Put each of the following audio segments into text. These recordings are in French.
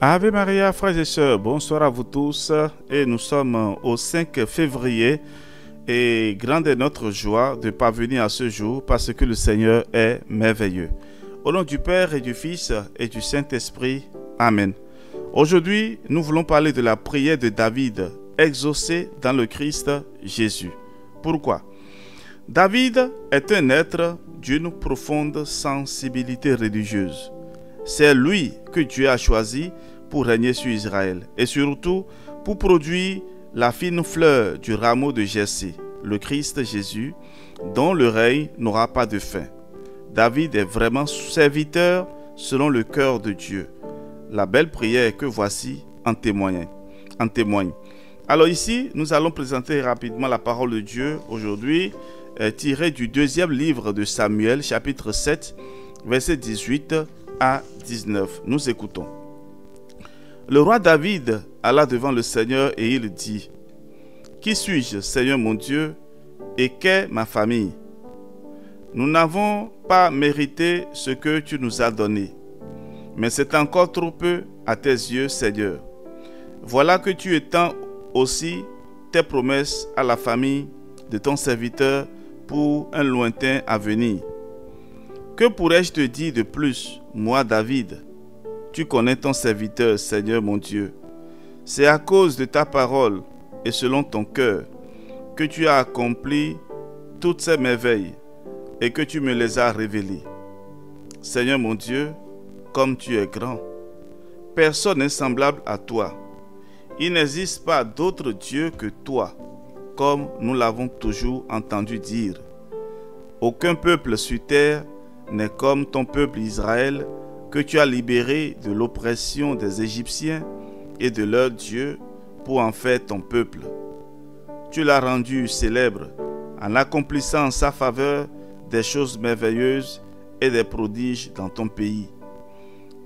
Ave Maria, frères et sœurs, bonsoir à vous tous. Et nous sommes au 5 février et grande est notre joie de parvenir à ce jour parce que le Seigneur est merveilleux. Au nom du Père et du Fils et du Saint-Esprit, Amen. Aujourd'hui, nous voulons parler de la prière de David, exaucée dans le Christ Jésus. Pourquoi? David est un être d'une profonde sensibilité religieuse. C'est lui que Dieu a choisi pour régner sur Israël et surtout pour produire la fine fleur du rameau de Jessé, le Christ Jésus, dont le règne n'aura pas de fin. David est vraiment serviteur selon le cœur de Dieu. La belle prière que voici en témoigne. Alors ici, nous allons présenter rapidement la parole de Dieu aujourd'hui, tirée du deuxième livre de Samuel, chapitre 7, versets 18 à 19. Nous écoutons. Le roi David alla devant le Seigneur et il dit: Qui suis-je, Seigneur mon Dieu, et qu'est ma famille? Nous n'avons pas mérité ce que tu nous as donné, mais c'est encore trop peu à tes yeux, Seigneur. Voilà que tu étends aussi tes promesses à la famille de ton serviteur pour un lointain avenir. Que pourrais-je te dire de plus, moi David? Tu connais ton serviteur, Seigneur mon Dieu. C'est à cause de ta parole et selon ton cœur que tu as accompli toutes ces merveilles et que tu me les as révélées. Seigneur mon Dieu, comme tu es grand, personne n'est semblable à toi. Il n'existe pas d'autre Dieu que toi, comme nous l'avons toujours entendu dire. Aucun peuple sur terre n'est comme ton peuple Israël, que tu as libéré de l'oppression des Égyptiens et de leur Dieu pour en faire ton peuple. Tu l'as rendu célèbre en accomplissant en sa faveur des choses merveilleuses et des prodiges dans ton pays.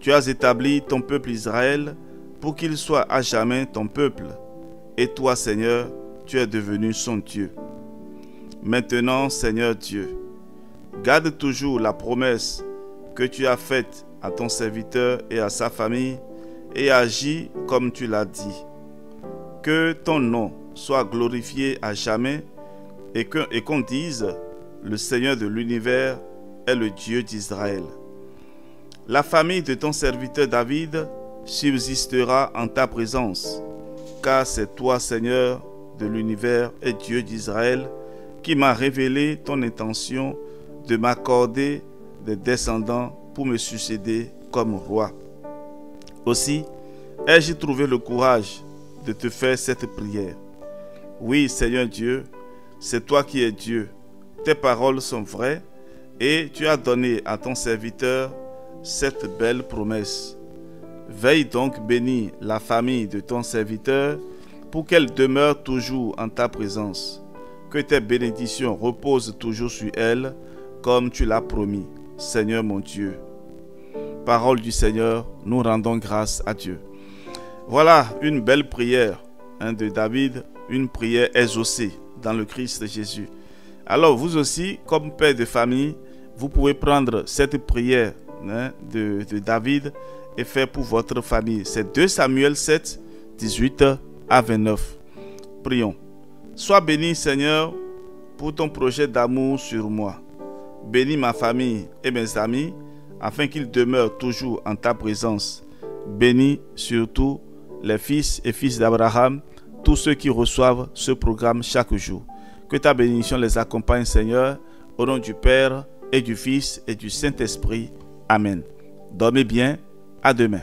Tu as établi ton peuple Israël pour qu'il soit à jamais ton peuple, et toi, Seigneur, tu es devenu son Dieu. Maintenant, Seigneur Dieu, garde toujours la promesse que tu as faite à ton serviteur et à sa famille et agis comme tu l'as dit. Que ton nom soit glorifié à jamais et qu'on dise: le Seigneur de l'univers est le Dieu d'Israël. La famille de ton serviteur David subsistera en ta présence, car c'est toi, Seigneur de l'univers et Dieu d'Israël, qui m'a révélé ton intention de m'accorder des descendants pour me succéder comme roi. Aussi, ai-je trouvé le courage de te faire cette prière. Oui, Seigneur Dieu, c'est toi qui es Dieu. Tes paroles sont vraies et tu as donné à ton serviteur cette belle promesse. Veille donc bénir la famille de ton serviteur pour qu'elle demeure toujours en ta présence. Que tes bénédictions reposent toujours sur elle comme tu l'as promis. Seigneur mon Dieu. Parole du Seigneur, nous rendons grâce à Dieu. Voilà une belle prière de David, une prière exaucée dans le Christ Jésus. Alors vous aussi, comme père de famille, vous pouvez prendre cette prière de David et faire pour votre famille. C'est 2 Samuel 7, 18 à 29. Prions. Sois béni, Seigneur, pour ton projet d'amour sur moi. Bénis ma famille et mes amis, afin qu'ils demeurent toujours en ta présence. Bénis surtout les fils et fils d'Abraham, tous ceux qui reçoivent ce programme chaque jour. Que ta bénédiction les accompagne, Seigneur, au nom du Père et du Fils et du Saint-Esprit. Amen. Dormez bien, à demain.